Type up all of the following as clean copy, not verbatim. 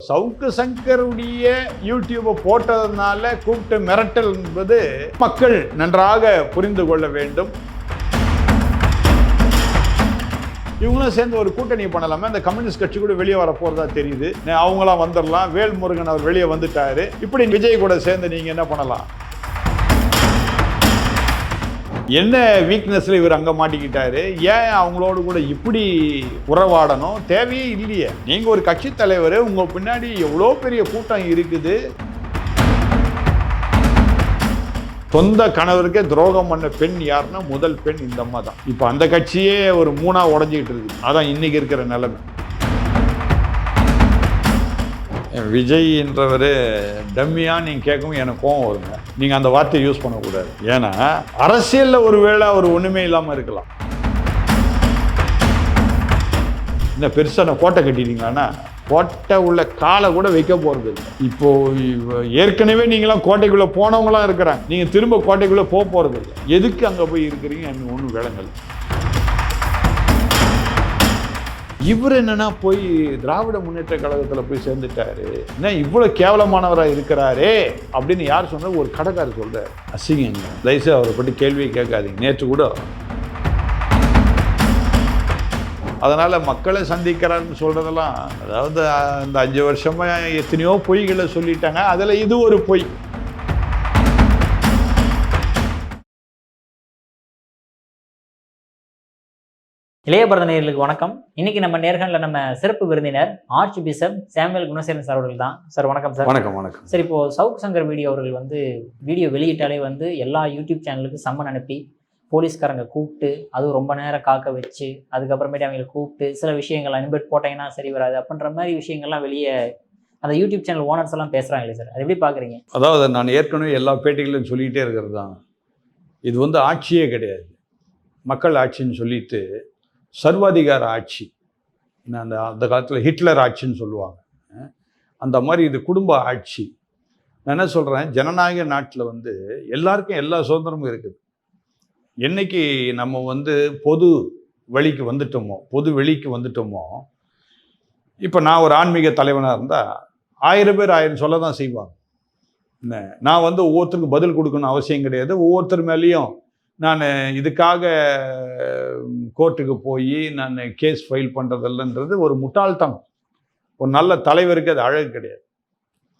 சவுக்கு சங்கருடைய யூடியூபை போட்டதுனால கூப்பிட்டு மிரட்டல் என்பது மக்கள் நன்றாக புரிந்து கொள்ள வேண்டும். இவங்களும் சேர்ந்து ஒரு கூட்டணி பண்ணலாமே. அந்த கம்யூனிஸ்ட் கட்சி கூட வெளியே வர போறதா தெரியுது. அவங்களாம் வந்துடலாம். வேல்முருகன் அவர் வெளியே வந்துட்டாரு. இப்படி விஜய் கூட சேர்ந்து நீங்க என்ன பண்ணலாம்? என்ன வீக்னஸ்ல இவர் அங்க மாட்டிக்கிட்டாரு? ஏன் அவங்களோடு கூட இப்படி உறவாடணும்? தேவையே இல்லையே. நீங்க ஒரு கட்சி தலைவர், உங்க பின்னாடி எவ்வளோ பெரிய கூட்டம் இருக்குது. சொந்த கணவருக்கே துரோகம் பண்ண பெண் யாருன்னா முதல் பெண் இந்த அம்மா தான். இப்போ அந்த கட்சியே ஒரு மூணா உடஞ்சிக்கிட்டு இருக்கு. அதான் இன்னைக்கு இருக்கிற நிலைமை. விஜய் என்றவர் டம்மியா நீங்க கேட்கவும் எனக்கு கோவம் வருங்க. நீங்க அந்த வார்த்தையை யூஸ் பண்ணக்கூடாது. ஏன்னா அரசியல்ல ஒருவேளை அவர் ஒண்ணுமே இல்லாம இருக்கலாம். இந்த பெருசான கோட்டை கட்டிட்டீங்கன்னா கோட்டை உள்ள காலை கூட வைக்க போறது இல்லை. இப்போ ஏற்கனவே நீங்களாம் கோட்டைக்குள்ள போனவங்களாம் இருக்கிறாங்க. நீங்க திரும்ப கோட்டைக்குள்ள போறது இல்லை. எதுக்கு அங்க போய் இருக்கிறீங்க? எனக்கு ஒன்றும் விளங்கல. இவர் என்னன்னா போய் திராவிட முன்னேற்ற கழகத்தில் போய் சேர்ந்துட்டாரு. என்ன இவ்வளவு கேவலமானவராக இருக்கிறாரே அப்படின்னு யார் சொன்ன? ஒரு கடைக்காரர் சொல்றாரு. அசிங்க. தயவுசெய்து அவரை பற்றி கேள்வியை கேட்காதீங்க. நேற்று கூட அதனால மக்களை சந்திக்கிறான்னு சொல்றதெல்லாம், அதாவது இந்த 5 வருஷமா எத்தனையோ பொய்களை சொல்லிட்டாங்க. அதுல இது ஒரு பொய். இளைய பாரத நேயர்களுக்கு வணக்கம். இன்னைக்கு நம்ம நேர்காணல நம்ம சிறப்பு விருந்தினர் arch bishop Samuel Gunasekaran sir அவர்கள் தான். சார் வணக்கம் சார். வணக்கம். வணக்கம் சார். இப்போ சவுக்கு சங்கர் வீடியோ அவர்கள் வீடியோ வெளியிட்டாலே எல்லா யூடியூப் சேனலுக்கும் சம்மன் அனுப்பி போலீஸ்காரங்க கூப்பிட்டு அதுவும் ரொம்ப நேரம் காக்க வச்சு அதுக்கப்புறமேட்டு அவங்களை கூப்பிட்டு சில விஷயங்கள் அனுப்பிட்டு போட்டீங்கன்னா சரி வராது அப்படின்ற மாதிரி விஷயங்கள்லாம் வெளியே அந்த யூடியூப் சேனல் ஓனர்ஸ் எல்லாம் பேசுறாங்களே சார், அது எப்படி பாக்குறீங்க? அதாவது நான் ஏற்கனவே எல்லா பேட்டிகளையும் சொல்லிகிட்டே இருக்கிறது தான், இது ஆட்சியே கிடையாது, மக்கள் ஆட்சின்னு சொல்லிட்டு சர்வாதிகார ஆட்சி. அந்த காலத்தில் ஹிட்லர் ஆட்சின்னு சொல்லுவாங்க. அந்த மாதிரி இது குடும்ப ஆட்சி. நான் என்ன சொல்கிறேன், ஜனநாயக நாட்டில் எல்லாருக்கும் எல்லா சுதந்திரமும் இருக்குது. என்னைக்கு நம்ம பொது வெளிக்கு வந்துட்டோமோ, இப்போ நான் ஒரு ஆன்மீக தலைவனாக இருந்தால் 1000 பேர் 1000 சொல்ல தான் செய்வாங்க. நான் ஒவ்வொருத்தருக்கும் பதில் கொடுக்கணும் அவசியம் கிடையாது. ஒவ்வொருத்தர் மேலேயும் நான் இதுக்காக கோர்ட்டுக்கு போய் நான் கேஸ் ஃபைல் பண்ணுறதில்லன்றது ஒரு முட்டாள்தனம். ஒரு நல்ல தலைவருக்கு அது அழகு கிடையாது.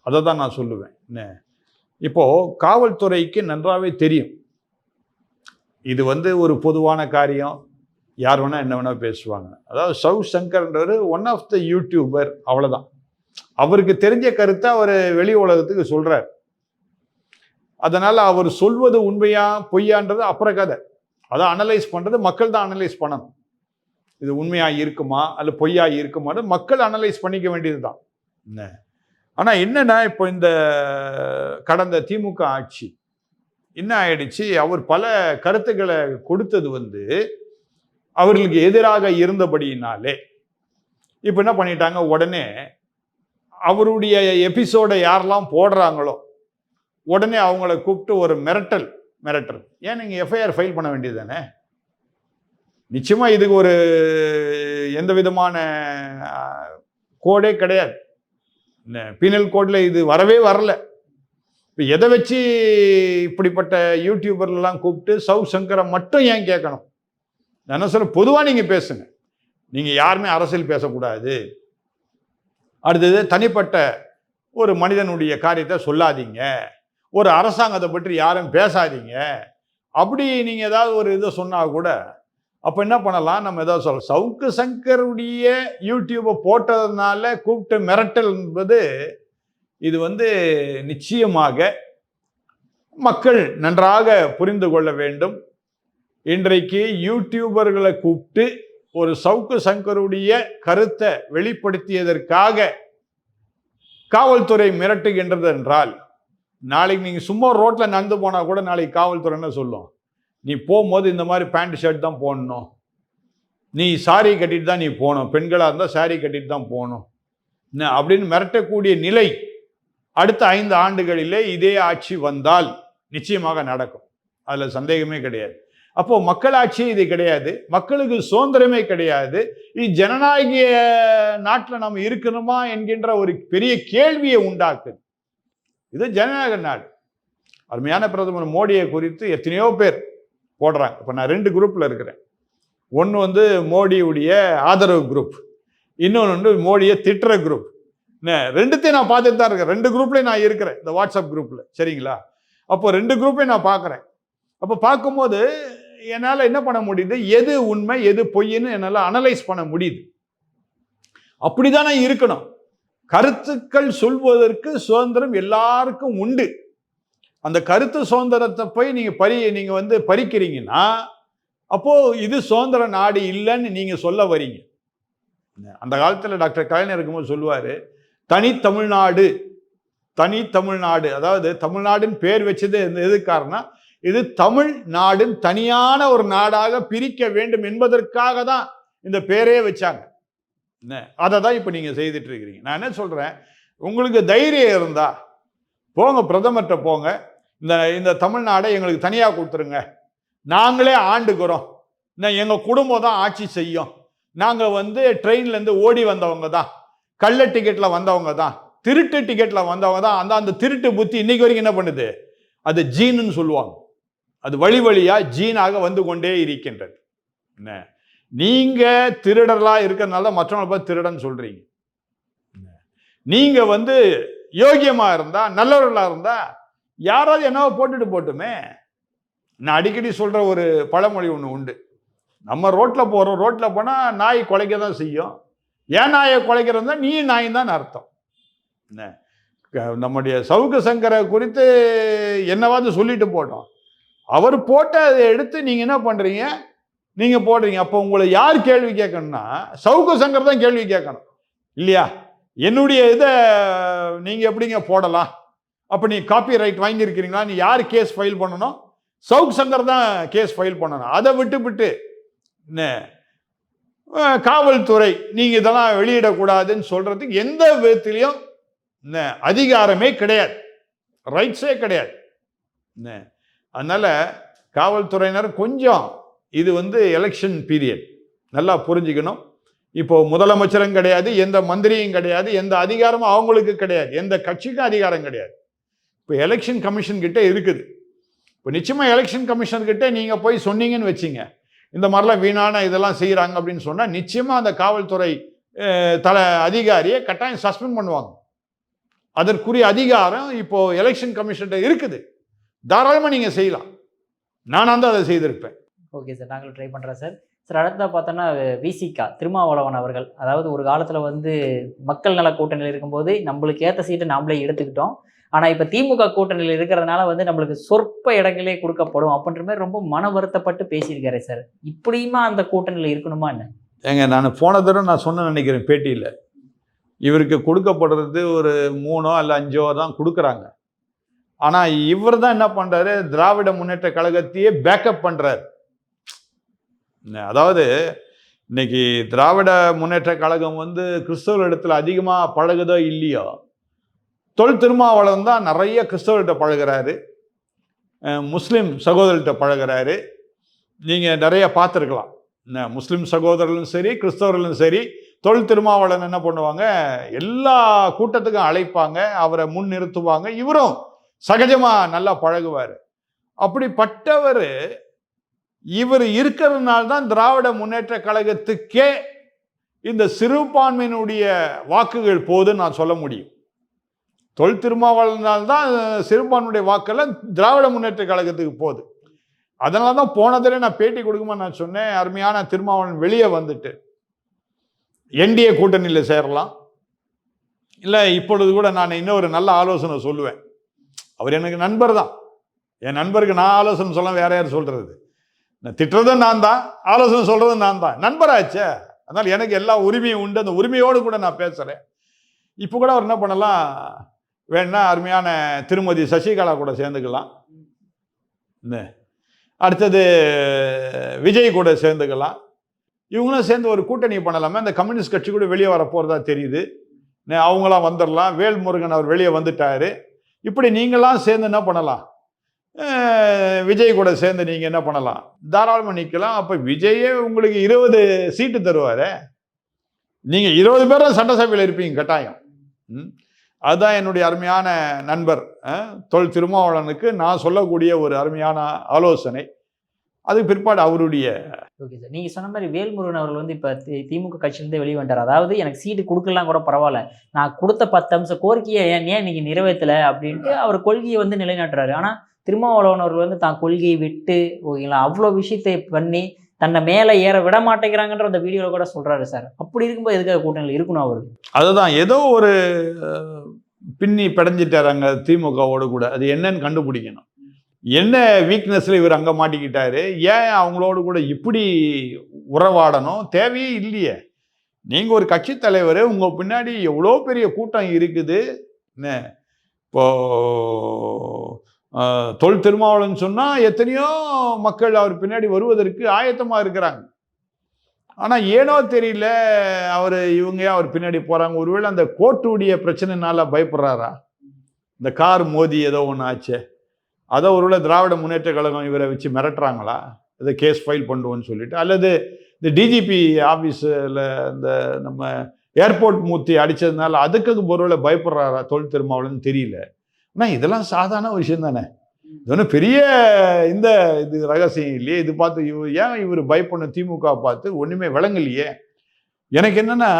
அதை தான் நான் சொல்லுவேன். இப்போது காவல்துறைக்கு நன்றாகவே தெரியும் இது ஒரு பொதுவான காரியம். யார் வேணால் என்ன வேணால் பேசுவாங்க. அதாவது சவுக் சங்கர்ன்றவர் ஒன் ஆஃப் த யூடியூபர், அவ்வளோதான். அவருக்கு தெரிஞ்ச கருத்தை அவர் வெளி உலகத்துக்கு சொல்கிறார். அதனால் அவர் சொல்வது உண்மையா பொய்யான்றது அப்புறம் கதை. அதை அனலைஸ் பண்ணுறது மக்கள் தான் அனலைஸ் பண்ணணும். இது உண்மையாக இருக்குமா அல்ல பொய்யா இருக்குமான்னு மக்கள் அனலைஸ் பண்ணிக்க வேண்டியது தான். ஆனால் என்னன்னா இப்போ இந்த கடந்த திமுக ஆட்சி என்ன ஆயிடுச்சு, அவர் பல கருத்துக்களை கொடுத்தது அவர்களுக்கு எதிராக இருந்தபடியினாலே இப்போ என்ன பண்ணிட்டாங்க, உடனே அவருடைய எபிசோடை யாரெல்லாம் போடுறாங்களோ உடனே அவங்கள கூப்பிட்டு ஒரு மிரட்டல். ஏன் நீங்கள் எஃப்ஐஆர் ஃபைல் பண்ண வேண்டியது தானே? நிச்சயமாக இதுக்கு ஒரு எந்த விதமான கோடே கிடையாது. பீனல் கோடில் இது வரல. இப்போ எதை வச்சு இப்படிப்பட்ட யூடியூபர்லாம் கூப்பிட்டு சவுக் சங்கரை மட்டும் ஏன் கேட்கணும்? நான் என்ன சொல்ல, பொதுவாக நீங்கள் பேசுங்க. நீங்கள் யாருமே அரசியல் பேசக்கூடாது. அடுத்தது தனிப்பட்ட ஒரு மனிதனுடைய காரியத்தை சொல்லாதீங்க. ஒரு அரசாங்கத்தை பற்றி யாரும் பேசாதீங்க. அப்படி நீங்கள் ஏதாவது ஒரு இதை சொன்னால் கூட அப்போ என்ன பண்ணலாம், நம்ம ஏதாவது சொல்லலாம். சவுக்கு சங்கருடைய யூடியூப்பை போட்டதுனால கூப்பிட்டு மிரட்டல் என்பது இது நிச்சயமாக மக்கள் நன்றாக புரிந்து கொள்ள வேண்டும். இன்றைக்கு யூடியூபர்களை கூப்பிட்டு ஒரு சவுக்கு சங்கருடைய கருத்தை வெளிப்படுத்தியதற்காக காவல்துறை மிரட்டுகின்றது என்றால், நாளைக்கு நீங்கள் சும்மா ரோட்டில் நடந்து போனால் கூட நாளைக்கு காவல்துறை என்ன சொல்லும், நீ போகும்போது இந்த மாதிரி பேண்ட் ஷர்ட் தான் போடணும், நீ சாரி கட்டிட்டு தான் நீ போகணும், பெண்களாக இருந்தால் சாரி கட்டிட்டு தான் போகணும் அப்படின்னு மிரட்டக்கூடிய நிலை அடுத்த 5 ஆண்டுகளிலே இதே ஆட்சி வந்தால் நிச்சயமாக நடக்கும். அதில் சந்தேகமே கிடையாது. அப்போ மக்களாட்சி இது கிடையாது, மக்களுக்கு சுதந்திரமே கிடையாது, இது ஜனநாயக நாட்டில் நம்ம இருக்கணுமா என்கின்ற ஒரு பெரிய கேள்வியை உண்டாக்குது. இது ஜனநாயக நாடு. அருமையான பிரதமர் மோடியை குறித்து எத்தனையோ பேர் போடுறாங்க. இப்போ நான் 2 குரூப்பில் இருக்கிறேன். ஒன்று வந்து மோடியுடைய ஆதரவு குரூப், இன்னொன்று வந்து மோடியை திட்டுற குரூப். ரெண்டுத்தையும் நான் பார்த்துட்டு தான் இருக்கேன். 2 குரூப்லேயும் நான் இருக்கிறேன், இந்த வாட்ஸ்அப் குரூப்பில். சரிங்களா? அப்போ 2 குரூப்பையும் நான் பார்க்குறேன். அப்போ பார்க்கும்போது என்னால் என்ன பண்ண முடியுது, எது உண்மை எது பொய்ன்னு என்னால் அனலைஸ் பண்ண முடியுது. அப்படிதானே இருக்கணும். கருத்துக்கள் சொல்வதற்கு சுதந்திரம் எல்லாருக்கும் உண்டு. அந்த கருத்து சுதந்திரத்தை போய் நீங்க வந்து பறிக்கிறீங்கன்னா அப்போ இது சுதந்திர நாடு இல்லைன்னு நீங்க சொல்ல வரீங்க. அந்த காலத்தில் டாக்டர் கலைஞர் இருக்கும்போது சொல்லுவாரு, தனி தமிழ்நாடு, தனி தமிழ்நாடு. அதாவது தமிழ்நாடுன்னு பேர் வச்சது எதுக்காரனா, இது தமிழ்நாடுன்னு தனியான ஒரு நாடாக பிரிக்க வேண்டும் என்பதற்காக தான் இந்த பேரே வச்சாங்க. அதை தான் இப்போ நீங்கள் செய்துட்டு இருக்கிறீங்க. நான் என்ன சொல்கிறேன், உங்களுக்கு தைரியம் இருந்தா போங்க, பிரதமர்கிட்ட போங்க, இந்த தமிழ்நாடை எங்களுக்கு தனியாக கொடுத்துருங்க, நாங்களே ஆண்டுக்கிறோம், எங்கள் குடும்பம் தான் ஆட்சி செய்யும், நாங்கள் வந்து ட்ரெயின்லேருந்து ஓடி வந்தவங்க தான், கள்ள டிக்கெட்டில் வந்தவங்க தான், திருட்டு டிக்கெட்டில் வந்தவங்க தான். அந்த திருட்டு புத்தி இன்னைக்கு வரைக்கும் என்ன பண்ணுது, அது ஜீனுன்னு சொல்லுவாங்க. அது வழி வழியாக ஜீனாக வந்து கொண்டே இருக்கின்றது. என்ன, நீங்க திருடர்களா இருக்கிறதுனால மற்றவங்களை பார்த்து திருடன்னு சொல்றீங்க. நீங்க வந்து யோகியமா இருந்தா, நல்லவர்களா இருந்தா யாராவது என்னவோ போட்டுட்டு போட்டுமே. நான் அடிக்கடி சொல்ற ஒரு பழமொழி ஒன்று உண்டு. நம்ம ரோட்ல போறோம், ரோட்ல போனா நாய் குலைக்க தான் செய்யும். ஏன் நாயை குலைக்கிறதா, நீ நாய் தான் அர்த்தம். நம்முடைய சவுக்கு சங்கரை குறித்து என்னவாது சொல்லிட்டு போட்டோம், அவர் போட்ட அதை எடுத்து நீங்க என்ன பண்றீங்க, நீங்க போடுறீங்க. அப்போ உங்களை யார் கேள்வி கேட்கணும்னா சவுக்கு சங்கர் தான் கேள்வி கேட்கணும் இல்லையா? என்னுடைய இதை நீங்க எப்படிங்க போடலாம், அப்ப நீ காப்பி ரைட் வாங்கியிருக்கிறீங்களா, நீ யார் கேஸ் ஃபைல் பண்ணணும், சவுக்கு சங்கர் தான் கேஸ் ஃபைல் பண்ணணும். அதை விட்டு காவல்துறை நீங்க இதெல்லாம் வெளியிடக்கூடாதுன்னு சொல்றதுக்கு எந்த விதத்திலையும் அதிகாரமே கிடையாது, ரைட்ஸே கிடையாது. அதனால காவல்துறையினர் கொஞ்சம், இது வந்து எலெக்ஷன் பீரியட், நல்லா புரிஞ்சுக்கணும். இப்போ முதலமைச்சரும் கிடையாது, எந்த மந்திரியும் கிடையாது, எந்த அதிகாரமும் அவங்களுக்கு கிடையாது, எந்த கட்சிக்கும் அதிகாரம் கிடையாது. இப்போ எலெக்ஷன் கமிஷன் கிட்ட இருக்குது. இப்போ நிச்சயமா எலெக்ஷன் கமிஷன் கிட்ட நீங்க போய் சொன்னீங்கன்னு வச்சிங்க, இந்த மாதிரிலாம் வீணான இதெல்லாம் செய்யறாங்க அப்படின்னு சொன்னா நிச்சயமா அந்த காவல்துறை அதிகாரியை கட்டாயம் சஸ்பெண்ட் பண்ணுவாங்க. அதற்குரிய அதிகாரம் இப்போ எலெக்ஷன் கமிஷன் இருக்குது, தாராளமாக நீங்கள் செய்யலாம். நான் வந்து அதை செய்திருப்பேன். ஓகே சார், நாங்களும் ட்ரை பண்ணுறோம் சார். சார் அடுத்ததாக பார்த்தோன்னா விசிகா திருமாவளவன் அவர்கள், அதாவது ஒரு காலத்தில் வந்து மக்கள் நல கூட்டணியில் இருக்கும்போது நம்மளுக்கு ஏற்ற சீட்டை நாமளே எடுத்துக்கிட்டோம், ஆனால் இப்போ திமுக கூட்டணியில் இருக்கிறதுனால வந்து நம்மளுக்கு சொற்ப இடங்களே கொடுக்கப்படும் அப்படின்ற மாதிரி ரொம்ப மன வருத்தப்பட்டு பேசியிருக்காரு சார். இப்படியுமா அந்த கூட்டணியில் இருக்கணுமா என்ன? ஏங்க, நான் போன தடவை நான் சொன்ன நினைக்கிறேன் பேட்டியில், இவருக்கு கொடுக்கப்படுறது ஒரு 3 அல்ல 5 தான் கொடுக்குறாங்க. ஆனால் இவர் தான் என்ன பண்ணுறாரு, திராவிட முன்னேற்ற கழகத்தையே பேக்கப் பண்ணுறாரு. அதாவது இன்னைக்கு திராவிட முன்னேற்ற கழகம் வந்து கிறிஸ்தவர்களிடத்தில் அதிகமாக பழகுதோ இல்லையோ, தொல் திருமாவளவன் தான் நிறைய கிறிஸ்தவர்கிட்ட பழகிறாரு, முஸ்லீம் சகோதரர்கிட்ட பழகிறாரு. நீங்கள் நிறைய பார்த்துருக்கலாம், முஸ்லீம் சகோதரர்களும் சரி கிறிஸ்தவர்களும் சரி தொல் திருமாவளவன் என்ன பண்ணுவாங்க, எல்லா கூட்டத்துக்கும் அழைப்பாங்க, அவரை முன் நிறுத்துவாங்க, இவரும் சகஜமா நல்லா பழகுவார். அப்படிப்பட்டவர் இவர் இருக்கிறதுனால தான் திராவிட முன்னேற்ற கழகத்துக்கே இந்த சிறுபான்மையினுடைய வாக்குகள் போதுன்னு நான் சொல்ல முடியும். தொல் திருமாவளவனால்தான் சிறுபான்மையுடைய வாக்கெல்லாம் திராவிட முன்னேற்ற கழகத்துக்கு போகுது. அதனால தான் போனதிலே நான் பேட்டி கொடுக்கும்போது நான் சொன்னேன், அருமையான திருமாவளவன் வெளியே வந்துட்டு என்டிஏ கூட்டணியில் சேரலாம், இல்லை இப்பொழுது கூட நான் இன்னொரு நல்ல ஆலோசனை சொல்லுவேன். அவர் எனக்கு நண்பர் தான், என் நண்பருக்கு நான் ஆலோசனை சொல்ல வேற யார் சொல்றது, நான் திட்டுறதும் நான் தான், ஆலோசனை சொல்றதும் நான் தான், நண்பராச்சே, அதனால் எனக்கு எல்லா உரிமையும் உண்டு, அந்த உரிமையோடு கூட நான் பேசுகிறேன். இப்போ கூட அவர் என்ன பண்ணலாம், வேணா அருமையான திருமதி சசிகலா கூட சேர்ந்துக்கலாம், அடுத்தது விஜய் கூட சேர்ந்துக்கலாம், இவங்களும் சேர்ந்து ஒரு கூட்டணி பண்ணலாமே. அந்த கம்யூனிஸ்ட் கட்சி கூட வெளியே வர போகிறதா தெரியுது, அவங்களாம் வந்துடலாம். வேல்முருகன் அவர் வெளியே வந்துட்டாரு. இப்படி நீங்களாம் சேர்ந்து என்ன பண்ணலாம், விஜய் கூட சேர்ந்து நீங்கள் என்ன பண்ணலாம், தாராளமாக நிற்கலாம். அப்போ விஜயே உங்களுக்கு 20 சீட்டு தருவார். நீங்கள் 20 பேரும் சட்டசபையில் இருப்பீங்க கட்டாயம். அதுதான் என்னுடைய அருமையான நண்பர் தொல் திருமாவளவனுக்கு நான் சொல்லக்கூடிய ஒரு அருமையான ஆலோசனை. அதுக்கு பிற்பாடு அவருடைய. ஓகே சார், நீங்கள் சொன்ன மாதிரி வேல்முருகன் அவர்கள் வந்து இப்போ திமுக கட்சியிலேருந்து வெளியே வந்துட்டார். அதாவது எனக்கு சீட்டு கொடுக்கலாம் கூட பரவாயில்ல, நான் கொடுத்த 10 அம்ச கோரிக்கையை ஏன் இன்னைக்கு நிறைவேற்றலை அப்படின்ட்டு அவர் கொள்கையை வந்து நிலைநாட்டுறாரு. ஆனால் திருமாவளவன் அவர்கள் வந்து தான் கொள்கையை விட்டு ஓகேங்களா அவ்வளோ விஷயத்தை பண்ணி தன்னை மேலே ஏற விட மாட்டேங்கிறாங்கன்ற அந்த வீடியோவில் கூட சொல்கிறாரு சார். அப்படி இருக்கும்போது எதுக்காக கூட்டணியில் இருக்கணும் அவரு? அதுதான் ஏதோ ஒரு பின்னி படைஞ்சிட்டார் திமுகவோடு கூட. அது என்னன்னு கண்டுபிடிக்கணும். என்ன வீக்னஸ்ல இவர் அங்கே மாட்டிக்கிட்டாரு, ஏன் அவங்களோடு கூட இப்படி உறவாடணும், தேவையே இல்லையே. நீங்கள் ஒரு கட்சி தலைவர், உங்கள் பின்னாடி எவ்வளோ பெரிய கூட்டம் இருக்குது. இப்போ தொல் திருமாவளவன் சொன்னால் எத்தனையோ மக்கள் அவர் பின்னாடி வருவதற்கு ஆயத்தமாக இருக்கிறாங்க. ஆனால் ஏனோ தெரியல இவங்க அவர் பின்னாடி போகிறாங்க. ஒருவேளை அந்த கோர்ட்டுடைய பிரச்சனைனால பயப்படுறாரா? இந்த கார் மோதி ஏதோ ஒன்று ஆச்சு, அதை ஒருவேளை திராவிட முன்னேற்ற கழகம் இவரை வச்சு மிரட்டுறாங்களா, இதை கேஸ் ஃபைல் பண்ணுவோன்னு சொல்லிட்டு, அல்லது இந்த டிஜிபி ஆஃபீஸில் இந்த நம்ம ஏர்போர்ட் மூர்த்தி அடித்ததுனால அதுக்கு ஒருவேளை பயப்படுறாரா தொல் திருமாவளவன் தெரியல. ஆனால் இதெல்லாம் சாதாரண விஷயம் தானே, இது ஒன்றும் பெரிய இது ரகசியம் இல்லையே. இது பார்த்து ஏன் இவர் பயப்படணும்? திமுக பார்த்து ஒன்றுமே விளங்கலையே. எனக்கு என்னென்னா,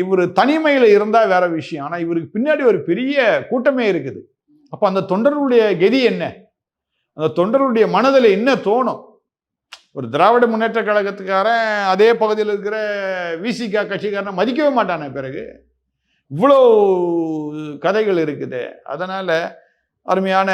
இவர் தனிமையில் இருந்தால் வேற விஷயம், ஆனால் இவருக்கு பின்னாடி ஒரு பெரிய கூட்டமே இருக்குது. அப்போ அந்த தொண்டர்களுடைய கதி என்ன, அந்த தொண்டர்களுடைய மனதில் என்ன தோணும்? ஒரு திராவிட முன்னேற்ற கழகத்துக்காரன் அதே பகுதியில் இருக்கிற விசிக கட்சிக்காரனை மதிக்கவே மாட்டானே. பிறகு இவ்வளோ கதைகள் இருக்குது. அதனால் அருமையான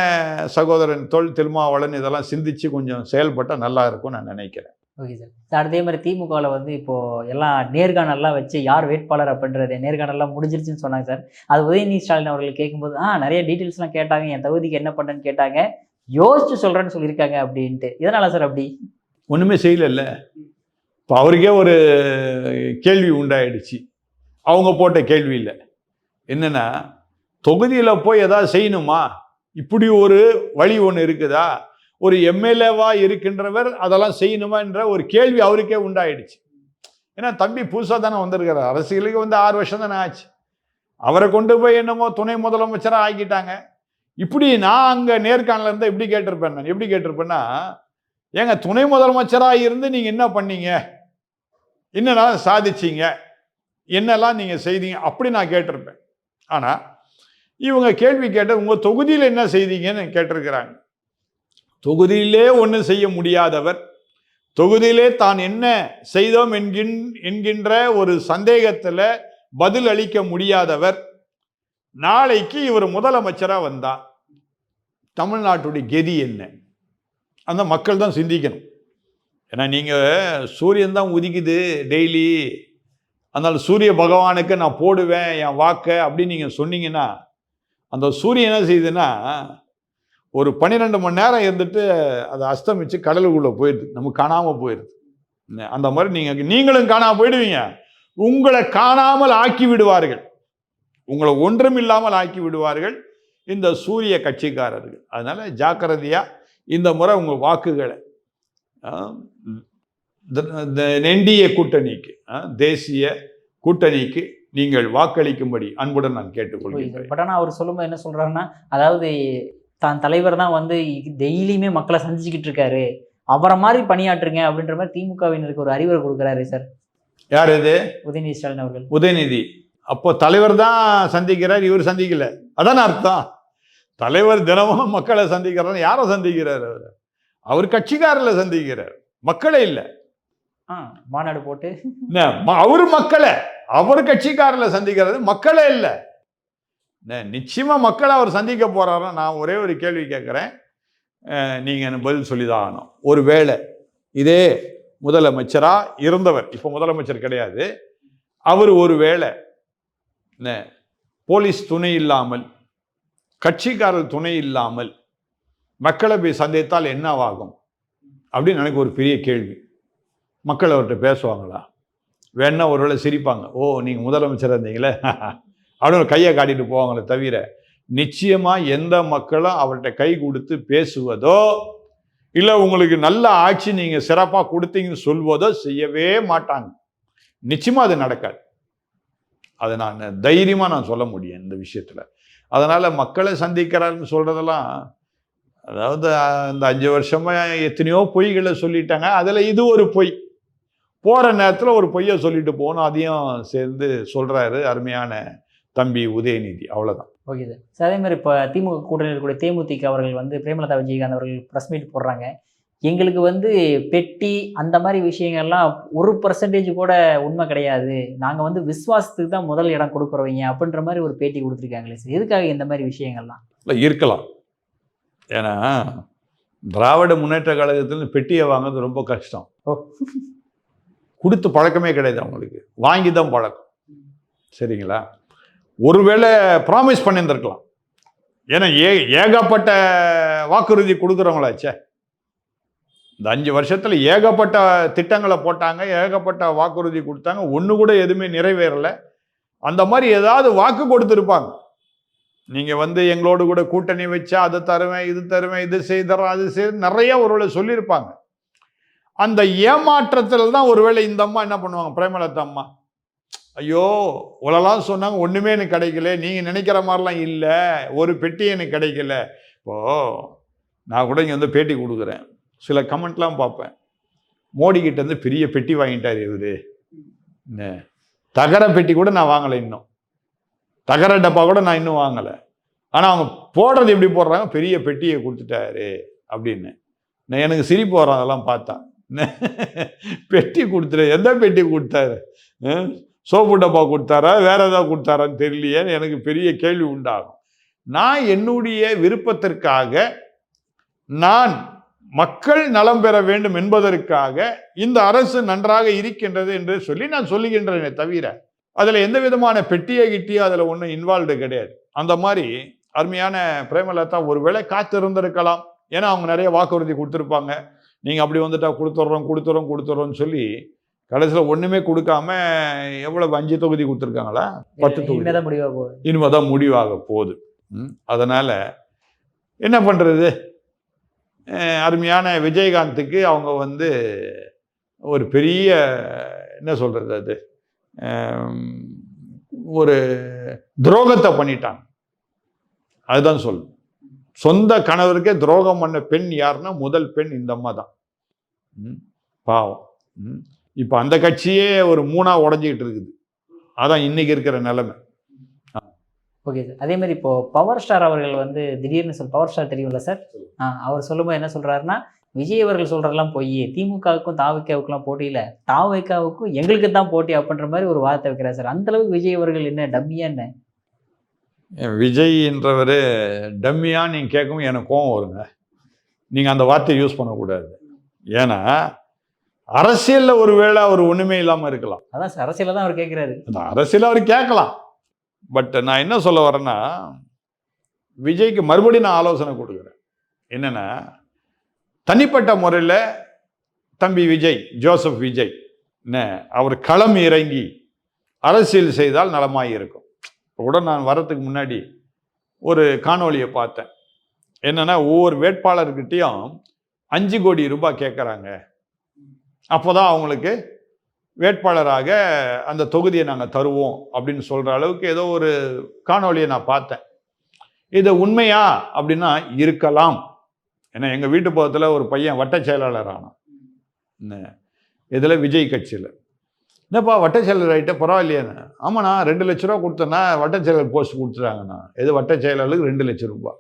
சகோதரன் தொல் திருமாவளவன் இதெல்லாம் சிந்திச்சு கொஞ்சம் செயல்பட்டால் நல்லா இருக்கும்னு நான் நினைக்கிறேன். Okay sir. சார் அதே மாதிரி திமுகவில் வந்து இப்போது எல்லாம் நேர்காணல்லாம் வச்சு யார் வேட்பாளர் அப்படின்றது நேர்காணல்லாம் முடிஞ்சிருச்சுன்னு சொன்னாங்க சார். அது உதயநிதி ஸ்டாலின் அவர்கள் கேட்கும்போது நிறைய டீட்டெயில்ஸ்லாம் கேட்டாங்க, என் தொகுதிக்கு என்ன பண்ணுன்னு கேட்டாங்க, யோசிச்சு சொல்கிறேன்னு சொல்லியிருக்காங்க அப்படின்ட்டு. இதனால சார் அப்படி ஒன்றுமே செய்யலைல்ல. இப்போ அவருக்கே ஒரு கேள்வி உண்டாயிடுச்சு, அவங்க போட்ட கேள்வி இல்லை. என்னென்னா, தொகுதியில் போய் எதாவது செய்யணுமா, இப்படி ஒரு வழி ஒன்று இருக்குதா, ஒரு எம்எல்ஏவா இருக்கின்றவர் அதெல்லாம் செய்யணுமா என்ற ஒரு கேள்வி அவருக்கே உண்டாயிடுச்சு. ஏன்னா தம்பி புதுசாக தானே வந்திருக்கிறார், அரசியலுக்கு வந்து 6 வருஷம் தானே ஆச்சு. அவரை கொண்டு போய் என்னமோ துணை முதலமைச்சராக ஆக்கிட்டாங்க. இப்படி நான் அங்கே நேர்காணல இருந்தால் எப்படி கேட்டிருப்பேன், நான் எப்படி கேட்டிருப்பேன்னா, ஏங்க துணை முதலமைச்சராக இருந்து நீங்கள் என்ன பண்ணீங்க, என்னெல்லாம் சாதிச்சிங்க, என்னெல்லாம் நீங்கள் செய்தீங்க, அப்படி நான் கேட்டிருப்பேன். ஆனால் இவங்க கேள்வி கேட்ட உங்கள் தொகுதியில் என்ன செய்தீங்கன்னு கேட்டிருக்கிறாங்க. தொகுதியிலே ஒன்றும் செய்ய முடியாதவர், தொகுதியிலே தான் என்ன செய்தோம் என்கின்ற ஒரு சந்தேகத்தில் பதில் அளிக்க முடியாதவர், நாளைக்கு இவர் முதலமைச்சராக வந்தார், தமிழ்நாட்டுடைய கதி என்ன? அந்த மக்கள் தான் சிந்திக்கணும். ஏன்னா நீங்கள் சூரியன் தான் உதிக்குது டெய்லி, அதனால் சூரிய பகவானுக்கு நான் போடுவேன் என் வாக்கை அப்படின்னு நீங்கள் சொன்னீங்கன்னா, அந்த சூரியன் என்ன செய்யுதுன்னா ஒரு 12 மணி நேரம் இருந்துட்டு அதை அஸ்தமிச்சு கடலுக்குள்ளே போயிடுது, நமக்கு காணாமல் போயிடுது. அந்த மாதிரி நீங்களும் காணாமல் போயிடுவீங்க, உங்களை காணாமல் ஆக்கி விடுவார்கள், உங்களை ஒன்றும் இல்லாமல் ஆக்கி விடுவார்கள் இந்த சூரிய கட்சிக்காரர்கள். அதனால ஜாக்கிரதையா இந்த முறை உங்கள் வாக்குகளை என்டிஏ கூட்டணிக்கு, தேசிய கூட்டணிக்கு நீங்கள் வாக்களிக்கும்படி அன்புடன் நான் கேட்டுக்கொள்கிறேன். பட் ஆனால் அவர் சொல்லும்போது என்ன சொல்றாருன்னா, அதாவது தான் தலைவர் தான் வந்து டெய்லியுமே மக்களை சந்திச்சுக்கிட்டு இருக்காரு, அவரை மாதிரி பணியாற்றுங்க அப்படின்ற மாதிரி திமுகவினருக்கு ஒரு அறிவுரை கொடுக்குறாரு சார். யார் இது? உதயநிதி ஸ்டாலின் அவர்கள். உதயநிதி அப்போ தலைவர் தான் சந்திக்கிறார், இவர் சந்திக்கல, அதான அர்த்தம்? தலைவர் தினமும் மக்களை சந்திக்கிறார். யாரை சந்திக்கிறார்? அவர் கட்சிக்காரில் சந்திக்கிறார், மக்களே இல்லை. மாநாடு போட்டு அவரு மக்களை, அவர் கட்சிக்காரில் சந்திக்கிறது, மக்களே இல்லை. நிச்சயமா மக்களை அவர் சந்திக்க போறாரா? நான் ஒரே ஒரு கேள்வி கேட்குறேன், நீங்க எனக்கு பதில் சொல்லிதான் ஆகணும். ஒருவேளை இதே முதலமைச்சரா இருந்தவர், இப்போ முதலமைச்சர் கிடையாது, அவர் ஒருவேளை போலீஸ் துணை இல்லாமல், கட்சிக்காரர் துணை இல்லாமல் மக்களை போய் சந்தித்தால் என்னவாகும் அப்படின்னு எனக்கு ஒரு பெரிய கேள்வி. மக்கள் அவர்கிட்ட பேசுவாங்களா? வேணா ஒருவேளை சிரிப்பாங்க, ஓ நீங்கள் முதலமைச்சராக இருந்தீங்களே அப்படின்னு கையை காட்டிட்டு போவாங்களே தவிர, நிச்சயமா எந்த மக்களும் அவர்கிட்ட கை கொடுத்து பேசுவதோ இல்லை உங்களுக்கு நல்ல ஆட்சி நீங்க சிறப்பா கொடுத்தீங்கன்னு சொல்வதோ செய்யவே மாட்டாங்க. நிச்சயமா அது நடக்காது. அதை நான் தைரியமா நான் சொல்ல முடியும் இந்த விஷயத்துல. அதனால மக்களை சந்திக்கிறாருன்னு சொல்றதெல்லாம், அதாவது இந்த 5 வருஷமா எத்தனையோ பொய்களை சொல்லிட்டாங்க. அதுல இது ஒரு பொய். போற நேரத்துல ஒரு பொய்யை சொல்லிட்டு போகணும், அதையும் சேர்ந்து சொல்றாரு அருமையான தம்பி உதயநிதி. அவ்வளவுதான். Okay sir. சார் அதே மாதிரி இப்போ திமுக கூட்டணியில் இருக்கக்கூடிய தேமுதிக அவர்கள் வந்து பிரேமலதா விஜயகாந்த் அவர்கள் ப்ரெஸ் மீட் போடுறாங்க. எங்களுக்கு வந்து பெட்டி அந்த மாதிரி விஷயங்கள்லாம் 1% கூட உண்மை கிடையாது, நாங்கள் வந்து விசுவாசத்துக்கு தான் முதல் இடம் கொடுக்குறவங்க அப்படின்ற மாதிரி ஒரு பேட்டி கொடுத்துருக்காங்களே சார். எதுக்காக இந்த மாதிரி விஷயங்கள்லாம்? இல்லை இருக்கலாம். ஏன்னா திராவிட முன்னேற்ற கழகத்தில் பெட்டியை வாங்குறது ரொம்ப கஷ்டம். கொடுத்து பழக்கமே கிடையாது அவங்களுக்கு, வாங்கி தான் பழக்கம். சரிங்களா? ஒருவேளை ப்ராமிஸ் பண்ணியிருந்திருக்கலாம். ஏன்னா ஏகப்பட்ட வாக்குறுதி கொடுக்குறவங்களாச்சே. இந்த 5 வருஷத்துல ஏகப்பட்ட திட்டங்களை போட்டாங்க, ஏகப்பட்ட வாக்குறுதி கொடுத்தாங்க, ஒன்று கூட எதுவுமே நிறைவேறலை. அந்த மாதிரி ஏதாவது வாக்கு கொடுத்துருப்பாங்க. நீங்க வந்து எங்களோடு கூட கூட்டணி வச்சா அது தருவேன், இது தருவேன், இது செய்தறோம், அது செய்து நிறைய ஒருவேளை சொல்லியிருப்பாங்க. அந்த ஏமாற்றத்தில் தான் ஒருவேளை இந்த அம்மா என்ன பண்ணுவாங்க, பிரேமலதா அம்மா, ஐயோ இவ்வளோலாம் சொன்னாங்க, ஒன்றுமே எனக்கு கிடைக்கல, நீங்கள் நினைக்கிற மாதிரிலாம் இல்லை, ஒரு பெட்டி எனக்கு கிடைக்கல. இப்போது நான் கூட இங்கே வந்து பேட்டி கொடுக்குறேன், சில கமெண்ட்லாம் பார்ப்பேன். மோடி கிட்ட இருந்து பெரிய பெட்டி வாங்கிட்டார் இவரு, தகர பெட்டி கூட நான் வாங்கலை, இன்னும் தகர டப்பா கூட நான் இன்னும் வாங்கலை. ஆனால் அவங்க போடுறது எப்படி போடுறாங்க, பெரிய பெட்டியை கொடுத்துட்டாரு அப்படின்னு. நான் எனக்கு சிரிப்பு வரும் அதெல்லாம் பார்த்தா. பெட்டி கொடுத்துரு, எந்த பெட்டி கொடுத்தாரு, சோப்பு டப்பா கொடுத்தாரா வேற ஏதாவது கொடுத்தாரான்னு தெரியலையேன்னு எனக்கு பெரிய கேள்வி உண்டாகும். நான் என்னுடைய விருப்பத்திற்காக, நான் மக்கள் நலம் பெற வேண்டும் என்பதற்காக இந்த அரசு நன்றாக இருக்கின்றது என்று சொல்லி நான் சொல்லுகின்றேனே தவிர அதில் எந்த விதமான பெட்டியை கிட்டியோ அதில் ஒன்றும் இன்வால்வ்டு கிடையாது. அந்த மாதிரி அருமையான பிரேமலதா ஒருவேளை காத்திருந்திருக்கலாம். ஏன்னா அவங்க நிறைய வாக்குறுதி கொடுத்துருப்பாங்க. நீங்கள் அப்படி வந்துட்டா கொடுத்துட்றோம்னு சொல்லி கடைசியில் ஒன்றுமே கொடுக்காம எவ்வளவு 5 தொகுதி கொடுத்துருக்காங்களா, 10 தொகுதி இனிமேதான் முடிவாக போகுது. அதனால என்ன பண்ணுறது, அருமையான விஜயகாந்துக்கு அவங்க வந்து ஒரு பெரிய என்ன சொல்கிறது, அது ஒரு துரோகத்தை பண்ணிட்டாங்க. அதுதான் சொல்லு, சொந்த கணவருக்கே துரோகம் பண்ண பெண் யாருன்னா முதல் பெண் இந்த அம்மா தான். பாவம். இப்போ அந்த கட்சியே ஒரு 3ஆ உடஞ்சிக்கிட்டு இருக்குது. அதான் இன்னைக்கு இருக்கிற நிலைமை. Okay sir. அதே மாதிரி இப்போ பவர் ஸ்டார் அவர்கள் வந்து திடீர்னு பவர் ஸ்டார் தெரியும்ல சார், அவர் சொல்லும்போது என்ன சொல்றாருன்னா, விஜய் அவர்கள் சொல்றதெல்லாம் போய் திமுகவுக்கும் தாவிகாவுக்குலாம் போட்டி இல்லை, தாவிகாவுக்கும் எங்களுக்கு தான் போட்டி அப்படின்ற மாதிரி ஒரு வார்த்தை வைக்கிறார் சார். அந்த அளவுக்கு விஜய் அவர்கள் என்ன டம்மியா என்ன? விஜய் என்றவர் டம்மியா நீங்க கேட்கவும் எனக்கு கோவம் வருங்க. நீங்க அந்த வார்த்தையை யூஸ் பண்ணக்கூடாது. ஏன்னா அரசியல்ல ஒருவேளை அவர் ஒண்ணுமே இல்லாம இருக்கலாம். அதான் சார், அரசியல தான் அவர் கேட்கிறாரு. அரசியல் அவர் கேட்கலாம். பட் நான் என்ன சொல்ல வரேன்னா, விஜய்க்கு மறுபடியும் நான் ஆலோசனை கொடுக்குறேன். என்னன்னா, தனிப்பட்ட முறையில் தம்பி விஜய், ஜோசப் விஜய் என்ன அவர் களம் இறங்கி அரசியல் செய்தால் நலமாய் இருக்கும். இப்போ கூட நான் வரத்துக்கு முன்னாடி ஒரு காணொலியை பார்த்தேன். என்னன்னா, ஒவ்வொரு வேட்பாளர்கிட்டையும் 5 கோடி ரூபாய் கேட்குறாங்க. அப்போதான் அவங்களுக்கு வேட்பாளராக அந்த தொகுதியை நாங்கள் தருவோம் அப்படின்னு சொல்கிற அளவுக்கு ஏதோ ஒரு காணொலியை நான் பார்த்தேன். இது உண்மையா அப்படின்னா இருக்கலாம். ஏன்னா எங்கள் வீட்டு பக்கத்தில் ஒரு பையன் வட்ட செயலாளர் ஆனான். இதில் விஜய் கட்சியில். என்னப்பா வட்ட செயலர் ஆகிட்ட பரவாயில்லையாண்ணா? ஆமாண்ணா 2 லட்ச ரூபா கொடுத்தேன்னா வட்ட செயலர் போஸ்ட் கொடுத்துட்டாங்கண்ணா. எது வட்ட செயலாளருக்கு 2 லட்சம் ரூபாய்.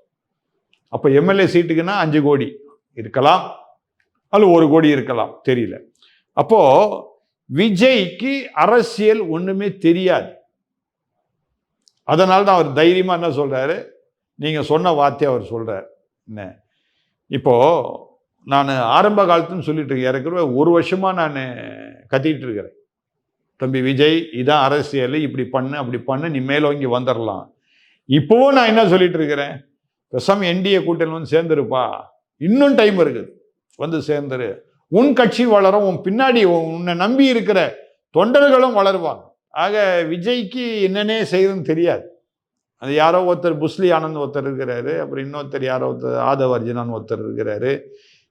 அப்போ எம்எல்ஏ சீட்டுக்குன்னா 5 கோடி இருக்கலாம், அல்ல 1 கோடி இருக்கலாம், தெரியல. அப்போ விஜய்க்கு அரசியல் ஒண்ணுமே தெரியாது. அதனால தான் அவர் தைரியமா என்ன சொல்றாரு, நீங்க சொன்ன வார்த்தையை அவர் சொல்றாரு. என்ன இப்போ நான் ஆரம்ப காலத்துன்னு சொல்லிட்டு இருக்கேன், ஏற்கனவே 1 வருஷமா நான் கத்திட்டு இருக்கிறேன். தம்பி விஜய், இதான் அரசியல், இப்படி பண்ணு அப்படி பண்ணு, நீ மேலோங்கி வந்துடலாம். இப்போவும் நான் என்ன சொல்லிட்டு இருக்கிறேன், பெசாம என்டிஏ கூட்டணி வந்து சேர்ந்துருப்பா, இன்னும் டைம் இருக்குது, வந்து சேர்ந்துரு, உன் கட்சி வளரும், உன் பின்னாடி உன்னை நம்பி இருக்கிற தொண்டர்களும் வளருவாங்க. ஆக விஜய்க்கு என்னன்னே செய்யறதுன்னு தெரியாது. அது யாரோ ஒருத்தர் புஸ்லி ஆனந்த் ஒருத்தர் இருக்கிறாரு, அப்புறம் இன்னொருத்தர் யாரோ ஒருத்தர் ஆதவ அர்ஜுனான்னு ஒருத்தர் இருக்கிறாரு,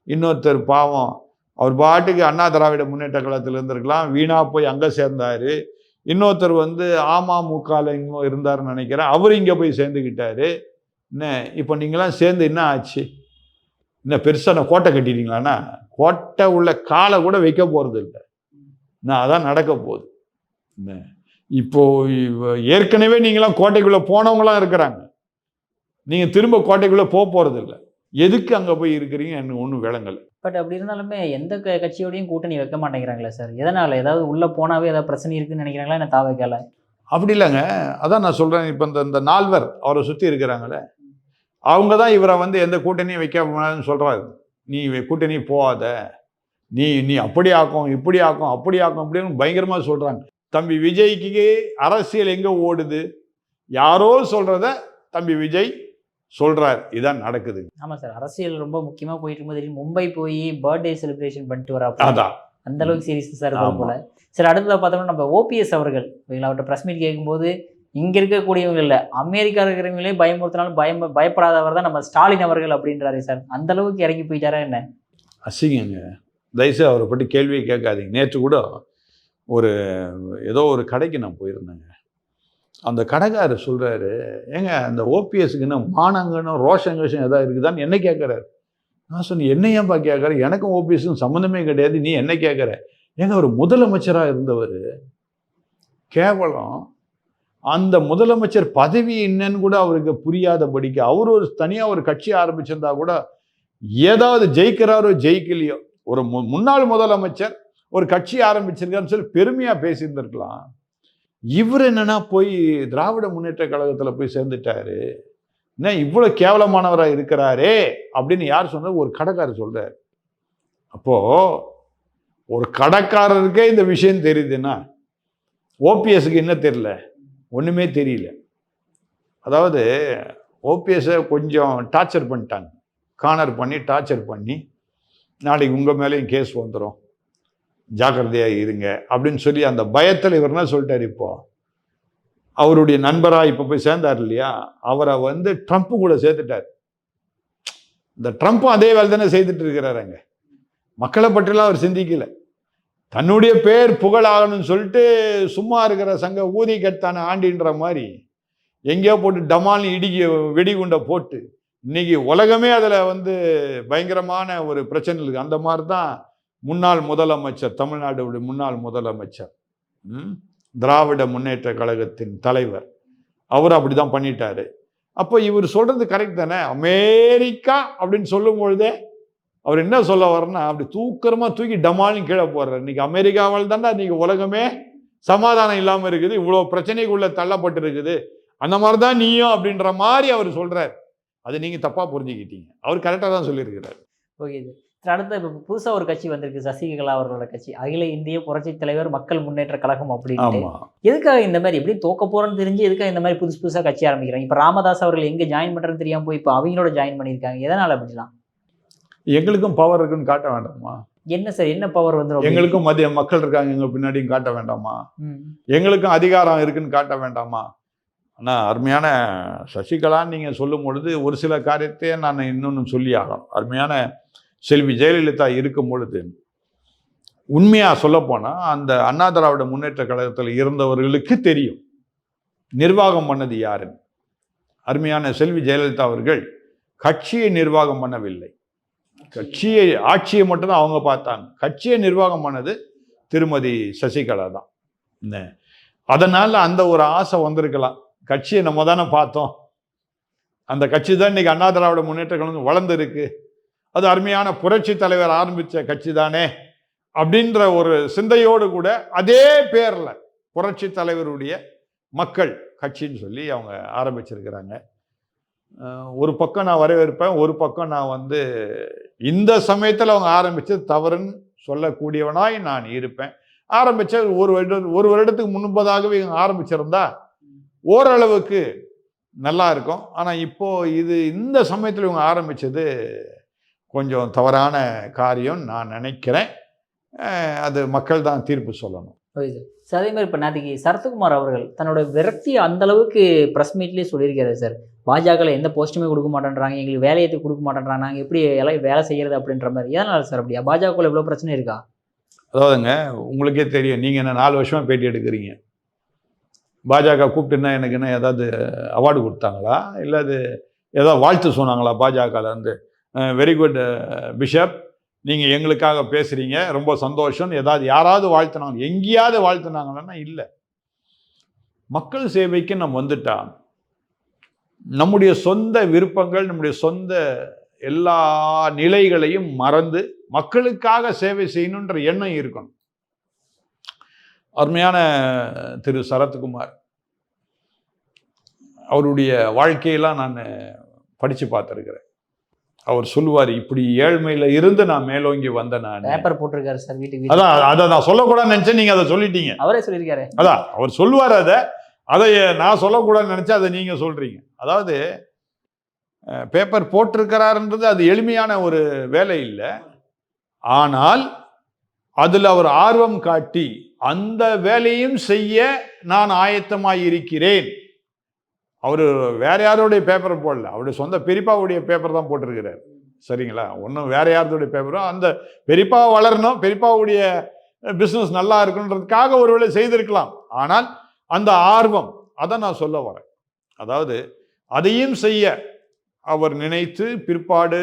இன்னொருத்தர் பாவம் அவர் பாட்டுக்கு அண்ணா திராவிட முன்னேற்ற கழகத்தில் இருந்திருக்கலாம், வீணா போய் அங்கே சேர்ந்தாரு. இன்னொருத்தர் வந்து அமமுகவில் இன்னும் இருந்தாருன்னு நினைக்கிறேன், அவர் இங்கே போய் சேர்ந்துக்கிட்டாரு. என்ன இப்போ நீங்களாம் சேர்ந்து என்ன ஆச்சு? என்ன பெருசாக கோட்டை கட்டிட்டீங்களாண்ணா? கோட்டை உள்ள காலை கூட வைக்க போகிறது இல்லை. நான் அதான் நடக்க போகுது. என்ன இப்போ ஏற்கனவே நீங்களாம் கோட்டைக்குள்ளே போனவங்களாம் இருக்கிறாங்க, நீங்கள் திரும்ப கோட்டைக்குள்ளே போகிறது இல்லை. எதுக்கு அங்கே போய் இருக்கிறீங்க எனக்கு ஒன்றும் விளங்கலை. பட் அப்படி இருந்தாலுமே எந்த கட்சியோடையும் கூட்டணி வைக்க மாட்டேங்கிறாங்களே சார், எதனால்? ஏதாவது உள்ளே போனாவே ஏதாவது பிரச்சனை இருக்குன்னு நினைக்கிறாங்களா என்ன தாவைக்கால? அப்படி இல்லைங்க, அதான் நான் சொல்கிறேன். இப்போ இந்த நால்வர் அவரை சுற்றி இருக்கிறாங்களே, அவங்க தான் இவரை வந்து எந்த கூட்டணியும் வைக்க முடியாதுன்னு சொல்கிறாரு. நீ கூட்டணி போகாத, நீ அப்படி ஆக்கும் இப்படி ஆக்கும் அப்படி ஆக்கும் அப்படின்னு பயங்கரமாக சொல்கிறாங்க. தம்பி விஜய்க்கு அரசியல் எங்கே ஓடுது? யாரோ சொல்கிறத தம்பி விஜய் சொல்கிறார், இதான் நடக்குது. ஆமாம் சார், அரசியல் ரொம்ப முக்கியமாக போயிட்டு இருக்கும்போது மும்பை போய் பர்த்டே செலிப்ரேஷன் பண்ணிட்டு வரப்போ அதான் அந்த அளவுக்கு சீரியஸ் சார் போல. சரி, அடுத்ததாக பார்த்தோம்னா நம்ம ஓபிஎஸ் அவர்கள் அவர்கிட்ட ப்ரெஸ் மீட் கேட்கும்போது இங்கே இருக்கக்கூடியவங்க இல்லை, அமெரிக்கா இருக்கிறவங்களே பயமுறுத்தினாலும் பயப்படாதவர் தான் நம்ம ஸ்டாலின் அவர்கள் அப்படின்றாரு சார். அந்த அளவுக்கு இறங்கி போயிட்டாரா என்ன? அசிங்கங்க, தயவுசெய்து அவரை பற்றி கேள்வியை கேட்காதீங்க. நேற்று கூட ஏதோ ஒரு கடைக்கு நான் போயிருந்தேங்க. அந்த கடைக்காரர் சொல்கிறாரு, ஏங்க அந்த ஓபிஎஸ்க்கு என்ன மானங்கன்னு ரோஷங்கோஷம் எதாவது இருக்குதான்னு என்ன கேட்குறாரு. நான் சொன்னேன், என்ன ஏன்பா கேட்குற? எனக்கும் ஓபிஎஸ்க்கும் சம்மந்தமே கிடையாது, நீ என்ன கேட்குற? ஏங்க அவர் முதலமைச்சராக இருந்தவர், கேவலம் அந்த முதலமைச்சர் பதவி என்னன்னு கூட அவருக்கு புரியாதபடிக்கு அவர் தனியாக ஒரு கட்சி ஆரம்பிச்சிருந்தா கூட ஏதாவது ஜெயிக்கிறாரோ ஜெயிக்கலையோ, ஒரு முன்னாள் முதலமைச்சர் ஒரு கட்சி ஆரம்பிச்சிருக்காருன்னு சொல்லி பெருமையாக பேசியிருந்திருக்கலாம். இவர் என்னன்னா போய் திராவிட முன்னேற்ற கழகத்தில் போய் சேர்ந்துட்டாரு, என்ன இவ்வளோ கேவலமானவராக இருக்கிறாரே அப்படின்னு யார் சொன்னது? ஒரு கடைக்காரர் சொல்கிறார். அப்போது ஒரு கடைக்காரருக்கே இந்த விஷயம் தெரியுதுன்னா ஓபிஎஸ்க்கு என்ன தெரியல? ஒன்றுமே தெரியல. அதாவது ஓபிஎஸ்ஸை கொஞ்சம் டார்ச்சர் பண்ணிட்டாங்க, கார்னர் பண்ணி டார்ச்சர் பண்ணி, நாளைக்கு உங்கள் மேலேயும் கேஸ் வந்துடும், ஜாக்கிரதையாக இருங்க அப்படின்னு சொல்லி அந்த பயத்தில் இவர் என்ன சொல்லிட்டார், இப்போ அவருடைய நண்பராக இப்போ போய் சேர்ந்தார் இல்லையா, அவரை வந்து ட்ரம்ப் கூட சேர்த்துட்டார். இந்த ட்ரம்ப்பும் அதே வேலை தானே செய்துட்டு இருக்கிறாருங்க. மக்களை பற்றிலாம் அவர் சிந்திக்கலை, தன்னுடைய பேர் புகழாகணும்னு சொல்லிட்டு சும்மா இருக்கிற சங்க ஊதி கட்டான ஆண்டின்ற மாதிரி எங்கேயோ போட்டு டமால்னு வெடிகுண்டை போட்டு இன்னைக்கு உலகமே அதில் வந்து பயங்கரமான ஒரு பிரச்சனை இருக்குது. அந்த மாதிரி தான் முன்னாள் முதலமைச்சர், தமிழ்நாடுடைய முன்னாள் முதலமைச்சர், திராவிட முன்னேற்ற கழகத்தின் தலைவர், அவர் அப்படி தான் பண்ணிட்டாரு. அப்போ இவர் சொல்றது கரெக்ட் தானே? அமெரிக்கா அப்படின்னு சொல்லும் பொழுதே அவர் என்ன சொல்ல வரனா, அப்படி தூக்கரமாக தூக்கி டமாலும் கீழே போடுறார். இன்னைக்கு அமெரிக்காவால் தாண்டா இன்னைக்கு உலகமே சமாதானம் இல்லாமல் இருக்குது, இவ்வளோ பிரச்சனைக்குள்ள தள்ளப்பட்டு இருக்குது, அந்த மாதிரி தான் நீயும் அப்படின்ற மாதிரி அவர் சொல்றார். அது நீங்கள் தப்பாக புரிஞ்சுக்கிட்டீங்க, அவர் கரெக்டாக தான் சொல்லியிருக்கிறார். ஓகே சார், அடுத்த இப்போ புதுசாக ஒரு கட்சி வந்திருக்கு, சசிகலா அவர்களோட கட்சி, அகில இந்திய புரட்சி தலைவர் மக்கள் முன்னேற்ற கழகம் அப்படின்னு. எதுக்காக இந்த மாதிரி எப்படி தோக்க போறோன்னு தெரிஞ்சு எதுக்காக இந்த மாதிரி புதுசாக கட்சி ஆரம்பிக்கிறாங்க? இப்போ ராமதாஸ் அவர்கள் எங்கே ஜாயின் பண்ணுறதுன்னு தெரியாமல் போய் இப்போ அவங்களோட ஜாயின் பண்ணியிருக்காங்க, எதனால் அப்படிலாம்? எங்களுக்கும் பவர் இருக்குன்னு காட்ட வேண்டாமா? என்ன சார், என்ன பவர் வந்துடும்? எங்களுக்கும் மதிய மக்கள் இருக்காங்க எங்க பின்னாடியும் காட்ட வேண்டாமா? எங்களுக்கும் அதிகாரம் இருக்குன்னு காட்ட வேண்டாமா? ஆனால் அருமையான சசிகலான்னு நீங்கள் சொல்லும் பொழுது ஒரு சில காரியத்தையே நான் இன்னொன்று சொல்லி ஆகணும். அருமையான செல்வி ஜெயலலிதா இருக்கும் பொழுது உண்மையாக சொல்லப்போனால் அந்த அண்ணா திராவிட முன்னேற்ற கழகத்தில் இருந்தவர்களுக்கு தெரியும் நிர்வாகம் பண்ணது யாருன்னு. அருமையான செல்வி ஜெயலலிதா அவர்கள் கட்சியை நிர்வாகம் பண்ணவில்லை, ஆட்சியை மட்டும்தான் அவங்க பார்த்தாங்க. கட்சியை நிர்வாகம் பண்ணது திருமதி சசிகலா தான். அதனால அந்த ஒரு ஆசை வந்திருக்கலாம், கட்சியை நம்ம தானே பார்த்தோம், அந்த கட்சி தான் இன்னைக்கு அண்ணா திராவிட முன்னேற்ற கழகம் வளர்ந்து இருக்கு, அது அருமையான புரட்சி தலைவர் ஆரம்பித்த கட்சி தானே அப்படின்ற ஒரு சிந்தையோடு கூட அதே பேரில் புரட்சி தலைவருடைய மக்கள் கட்சின்னு சொல்லி அவங்க ஆரம்பிச்சிருக்கிறாங்க. ஒரு பக்கம் நான் வரவேற்பேன், ஒரு பக்கம் நான் வந்து இந்த சமயத்தில் அவங்க ஆரம்பித்தது தவறுன்னு சொல்லக்கூடியவனாய் நான் இருப்பேன். ஆரம்பித்த ஒரு வருடத்துக்கு முன்பதாகவே இவங்க ஆரம்பிச்சிருந்தா ஓரளவுக்கு நல்லா இருக்கும். ஆனால் இப்போ இந்த சமயத்தில் இவங்க ஆரம்பித்தது கொஞ்சம் தவறான காரியம் நான் நினைக்கிறேன். அது மக்கள் தான் தீர்ப்பு சொல்லணும். Okay sir. சார் அதே மாதிரி இப்போ நேற்றுக்கு சரத்குமார் அவர்கள் தன்னோட விரக்தி அந்த அளவுக்கு ப்ரெஸ் மீட்லேயே சொல்லியிருக்காரு சார். பாஜகவில் எந்த போஸ்ட்டுமே கொடுக்க மாட்டேன்றாங்க, எங்களுக்கு வேலையை கொடுக்க மாட்டேன்றாங்க, நாங்கள் எப்படி எல்லாம் வேலை செய்கிறது அப்படின்ற மாதிரி. எதனால சார் அப்படியா? பாஜகவில் இவ்வளோ பிரச்சனை இருக்கா? அதாவதுங்க, உங்களுக்கே தெரியும், நீங்கள் என்ன 4 வருஷமாக பேட்டி எடுக்கிறீங்க. பாஜக கூப்பிட்டுன்னா எனக்கு என்ன ஏதாவது அவார்டு கொடுத்தாங்களா, இல்லை அது ஏதாவது வாழ்த்து சொன்னாங்களா பாஜகலேருந்து? வெரி குட் பிஷப், நீங்கள் எங்களுக்காக பேசுகிறீங்க, ரொம்ப சந்தோஷம், ஏதாவது யாராவது வாழ்த்துனாங்க, எங்கேயாவது வாழ்த்துனாங்கன்னா இல்லை. மக்கள் சேவைக்கு நம்ம வந்துட்டா நம்முடைய சொந்த விருப்பங்கள், நம்முடைய சொந்த எல்லா நிலைகளையும் மறந்து மக்களுக்காக சேவை செய்யணுன்ற எண்ணம் இருக்கணும். அருமையான திரு சரத்குமார் அவருடைய வாழ்க்கையெல்லாம் நான் படித்து பார்த்துருக்கிறேன். அவர் சொல்லுவார், இப்படி ஏழ்மையில இருந்து நான் மேலோங்கி வந்தேன். நான் பேப்பர் போட்டிருக்காரு சார் வீட்டுக்கு. அதான் அதை நான் சொல்லக்கூடாதுன்னு நினைச்சேன், நீங்க அதை சொல்லிட்டீங்க. அவரே சொல்லியிருக்காரு. அதான் அவர் சொல்லுவார், அதை நான் சொல்லக்கூடாதுன்னு நினைச்சா அதை நீங்க சொல்றீங்க. அதாவது பேப்பர் போட்டிருக்கிறாருன்றது அது எளிமையான ஒரு வேலை இல்லை. ஆனால் அதில் அவர் ஆர்வம் காட்டி அந்த வேலையும் செய்ய நான் ஆயத்தமாய் இருக்கிறேன். அவர் வேற யாருடைய பேப்பரை போடல, அவருடைய சொந்த பெரியப்பாவுடைய பேப்பர் தான் போட்டிருக்கிறார். சரிங்களா? ஒன்றும் வேற யாருடைய பேப்பரும், அந்த பெரியப்பா வளரணும், பெரியப்பாவுடைய பிஸ்னஸ் நல்லா இருக்குன்றதுக்காக ஒருவேளை செய்திருக்கலாம். ஆனால் அந்த ஆர்வம், அதை நான் சொல்ல வரேன். அதாவது அதையும் செய்ய அவர் நினைத்து பிற்பாடு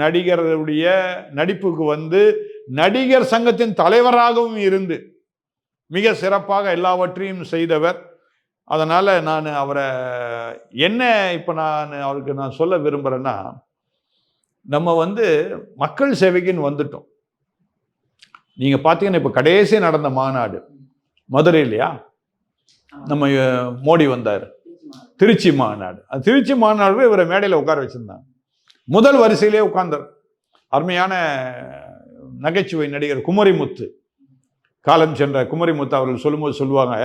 நடிகருடைய நடிப்புக்கு வந்து நடிகர் சங்கத்தின் தலைவராகவும் இருந்து மிக சிறப்பாக எல்லாவற்றையும் செய்தவர். அதனால் நான் அவரை என்ன இப்போ நான் அவருக்கு நான் சொல்ல விரும்புகிறேன்னா, நம்ம வந்து மக்கள் சேவைக்குன்னு வந்துட்டோம். நீங்கள் பார்த்தீங்கன்னா இப்போ கடைசி நடந்த மாநாடு மதுரை இல்லையா, நம்ம மோடி வந்தார், திருச்சி மாநாடு. அந்த திருச்சி மாநாடு இவரை மேடையில் உட்கார வச்சுருந்தாங்க. முதல் வரிசையிலே உட்கார்ந்தார் அருமையான நகைச்சுவை நடிகர் குமரிமுத்து, காலம் சென்ற குமரிமுத்து அவர்கள் சொல்லும்போது சொல்லுவாங்க,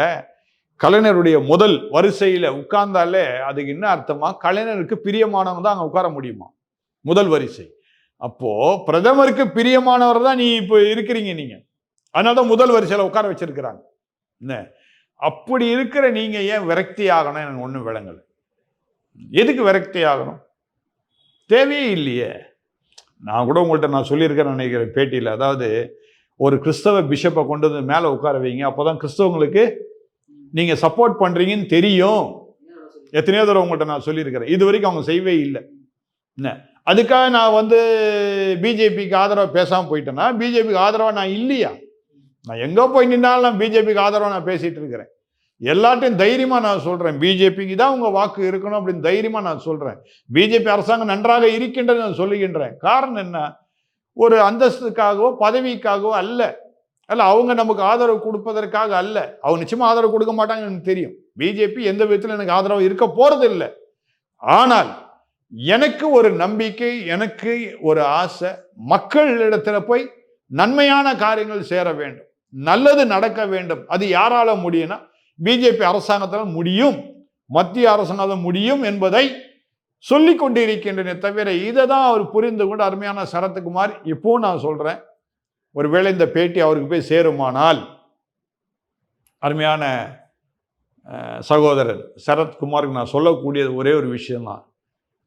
கலைஞருடைய முதல் வரிசையில் உட்கார்ந்தாலே அதுக்கு என்ன அர்த்தமா, கலைஞருக்கு பிரியமானவங்க தான் அங்கே உட்கார முடியுமா, முதல் வரிசை. அப்போ பிரதமருக்கு பிரியமானவர் தான் நீ இப்போ இருக்கிறீங்க நீங்க, அதனால தான் முதல் வரிசையில் உட்கார வச்சிருக்கிறாங்க. என்ன அப்படி இருக்கிற நீங்க ஏன் விரக்தி ஆகணும்? எனக்கு ஒன்றும் விளங்கலை. எதுக்கு விரக்தி ஆகணும்? தேவையே இல்லையே. நான் கூட உங்கள்கிட்ட நான் சொல்லியிருக்கேன் நினைக்கிறேன் பேட்டியில். அதாவது ஒரு கிறிஸ்தவ பிஷப்பை கொண்டு வந்து மேலே உட்கார வைங்க, அப்போதான் கிறிஸ்தவங்களுக்கு நீங்க சப்போர்ட் பண்றீங்கன்னு தெரியும். எத்தனையோ தடவை உங்கள்கிட்ட நான் சொல்லியிருக்கிறேன். இது வரைக்கும் அவங்க செய்யவே இல்லை. என்ன அதுக்காக நான் வந்து பிஜேபிக்கு ஆதரவாக பேசாமல் போயிட்டேன்னா பிஜேபிக்கு ஆதரவாக நான் இல்லையா? நான் எங்கே போய் நின்னாலும் நான் பிஜேபிக்கு ஆதரவாக நான் பேசிட்டு இருக்கிறேன். எல்லாத்தையும் தைரியமாக நான் சொல்கிறேன், பிஜேபிக்கு தான் உங்கள் வாக்கு இருக்கணும் அப்படின்னு தைரியமாக நான் சொல்கிறேன். பிஜேபி அரசாங்கம் நன்றாக இருக்கின்றது நான் சொல்லுகின்றேன். காரணம் என்ன? ஒரு அந்தஸ்துக்காகவோ பதவிக்காகவோ அல்ல, அவங்க நமக்கு ஆதரவு கொடுப்பதற்காக அல்ல. அவங்க நிச்சயமா ஆதரவு கொடுக்க மாட்டாங்கன்னு எனக்கு தெரியும். பிஜேபி எந்த விதத்தில் எனக்கு ஆதரவு இருக்க போறது இல்லை. ஆனால் எனக்கு ஒரு நம்பிக்கை, எனக்கு ஒரு ஆசை, மக்களிடத்துல போய் நன்மையான காரியங்கள் சேர வேண்டும், நல்லது நடக்க வேண்டும். அது யாரால முடியும்னா பிஜேபி அரசாங்கத்தால் முடியும், மத்திய அரசாங்கம் முடியும் என்பதை சொல்லிக் கொண்டிருக்கின்றன தவிர இதை தான் அவர் புரிந்து கொண்டு அருமையான சரத்குமார், இப்போ நான் சொல்றேன், ஒருவேளை இந்த பேட்டி அவருக்கு போய் சேருமானால், அருமையான சகோதரர் சரத்குமாருக்கு நான் சொல்லக்கூடியது ஒரே ஒரு விஷயம்தான்.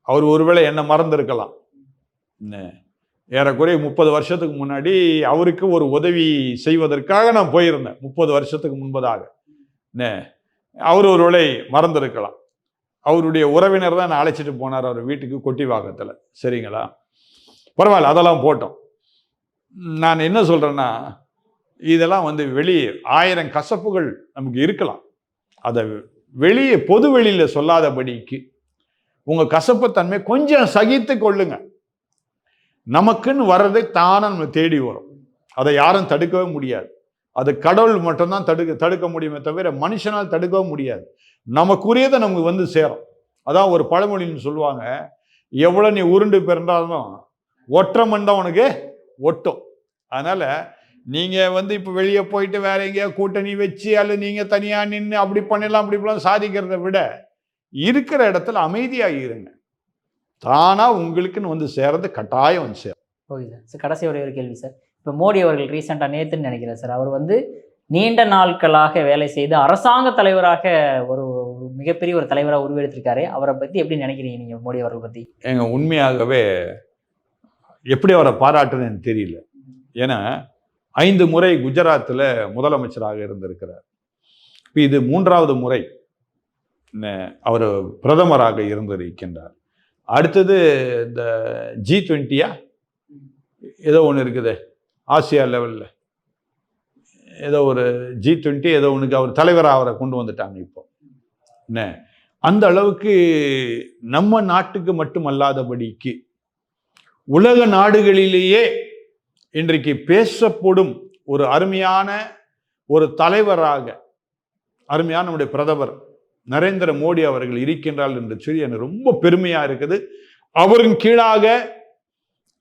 அவர் ஒருவேளை என்ன மறந்திருக்கலாம். ஏறக்குறைய 30 வருஷத்துக்கு முன்னாடி அவருக்கு ஒரு உதவி செய்வதற்காக நான் போயிருந்தேன். 30 வருஷத்துக்கு முன்பதாக அவர் ஒருவேளை மறந்திருக்கலாம். அவருடைய உறவினர் தான் நான் அழைச்சிட்டு போனார் அவர் வீட்டுக்கு கொட்டிவாக்கத்தில். சரிங்களா? பரவாயில்ல, அதெல்லாம் போட்டோம். நான் என்ன சொல்றேன்னா, இதெல்லாம் வந்து வெளியே 1000 கசப்புகள் நமக்கு இருக்கலாம், அதை வெளியே பொது வெளியில சொல்லாதபடிக்கு உங்க கசப்புத்தன்மை கொஞ்சம் சகித்து கொள்ளுங்க. நமக்குன்னு வர்றதை தானே நம்ம தேடி வரும், அதை யாரும் தடுக்கவே முடியாது. அது கடவுள் மட்டும்தான் தடுக்க முடியுமே தவிர மனுஷனால் தடுக்கவும் முடியாது. நமக்குரியதை நமக்கு வந்து சேரும். அதான் ஒரு பழமொழின்னு சொல்லுவாங்க, எவ்வளவு நீ உருண்டு பிறந்தாலும் ஒற்றை மண் தான் உனக்கு ஒட்டும். அதனால நீங்க வந்து இப்ப வெளியே போயிட்டு வேற எங்கேயா கூட்டணி வச்சு அல்ல நீங்க தனியா நின்று அப்படி பண்ணலாம் அப்படி இப்படிலாம் சாதிக்கிறத விட இருக்கிற இடத்துல அமைதியாக இருங்க. தானா உங்களுக்குன்னு வந்து சேர்றது கட்டாயம் வந்து சேரும். Okay sir. கடைசி ஒரே ஒரு கேள்வி சார். இப்போ மோடி அவர்கள் ரீசெண்டாக நேற்றுன்னு நினைக்கிறேன் சார், அவர் வந்து நீண்ட நாட்களாக வேலை செய்து அரசாங்க தலைவராக ஒரு மிகப்பெரிய ஒரு தலைவராக உருவெடுத்திருக்காரு. அவரை பற்றி எப்படி நினைக்கிறீங்க நீங்கள், மோடி அவர்கள் பற்றி? எங்க உண்மையாகவே எப்படி அவரை பாராட்டுன்னு எனக்கு தெரியல. ஏன்னா 5 முறை குஜராத்தில் முதலமைச்சராக இருந்திருக்கிறார். இப்போ இது 3வது முறை அவர் பிரதமராக இருந்திருக்கின்றார். அடுத்தது இந்த G20 ஏதோ ஒன்று இருக்குது ஆசியா லெவலில், ஏதோ ஒரு G20 ஏதோ ஒன்றுக்கு அவர் தலைவராக அவரை கொண்டு வந்துட்டாங்க. இப்போ என்ன அந்த அளவுக்கு நம்ம நாட்டுக்கு மட்டுமல்லாதபடிக்கு உலக நாடுகளிலேயே இன்றைக்கு பேசப்படும் ஒரு அருமையான ஒரு தலைவராக அருமையான நம்முடைய பிரதமர் நரேந்திர மோடி அவர்கள் இருக்கின்றார் என்று சொல்லி எனக்கு ரொம்ப பெருமையா இருக்குது. அவரின் கீழாக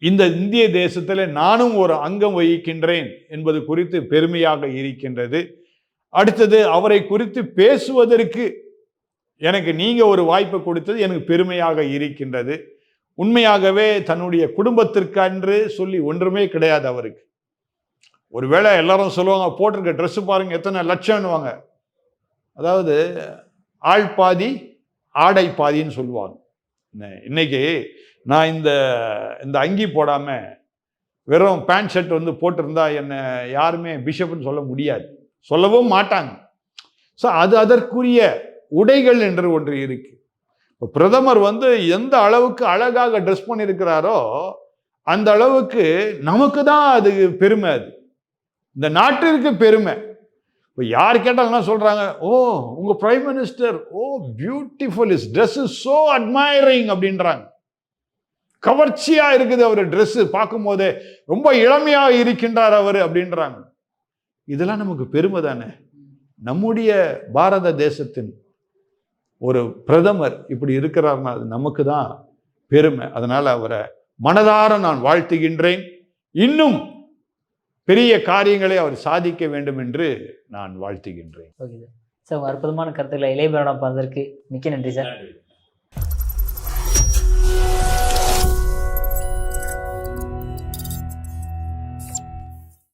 இந்த இந்திய தேசத்தில் நானும் ஒரு அங்கம் வகிக்கின்றேன் என்பது குறித்து பெருமையாக இருக்கின்றது. அடுத்தது அவரை குறித்து பேசுவதற்கு எனக்கு நீங்க ஒரு வாய்ப்பு கொடுத்தது எனக்கு பெருமையாக இருக்கின்றது. உண்மையாகவே தன்னுடைய குடும்பத்திற்கென்று சொல்லி ஒன்றுமே கிடையாது அவருக்கு. ஒருவேளை எல்லாரும் சொல்லுவாங்க போட்டிருக்க ட்ரெஸ் பாருங்க எத்தனை லட்சம்னுவாங்க. அதாவது ஆள் பாதி ஆடை பாதின்னு சொல்லுவாங்க. இன்னைக்கு நான் இந்த அங்கி போடாம வெறும் பேண்ட் ஷர்ட் வந்து போட்டிருந்தா என்னை யாருமே பிஷப்னு சொல்ல முடியாது, சொல்லவும் மாட்டாங்க. ஸோ அதற்குரிய உடைகள் என்று ஒன்று இருக்கு. இப்போ பிரதமர் வந்து எந்த அளவுக்கு அழகாக ட்ரெஸ் பண்ணியிருக்கிறாரோ அந்த அளவுக்கு நமக்கு தான் அது பெருமை, அது இந்த நாட்டிற்கு பெருமை. இப்போ யார் கேட்டாலும் என்ன சொல்றாங்க, ஓ உங்க prime minister, O beautiful, is dress is so admiring அப்படின்றாங்க. கவர்ச்சியா இருக்குது அவர் ட்ரெஸ் பார்க்கும் போதே, ரொம்ப இளமையா இருக்கின்றார் அவர் அப்படின்றாங்க. இதெல்லாம் நமக்கு பெருமை தானே. நம்முடைய பாரத தேசத்தின் ஒரு பிரதமர் இப்படி இருக்கிறார்னா அது நமக்கு தான் பெருமை. அதனால அவரை மனதார நான் வாழ்த்துகின்றேன். இன்னும் பெரிய காரியங்களை அவர் சாதிக்க வேண்டும் என்று நான் வாழ்த்துகின்றேன். Okay sir. சார், அற்புதமான கருத்துக்களை இளையபிராடம் பார்த்ததற்கு மிக்க நன்றி சார்.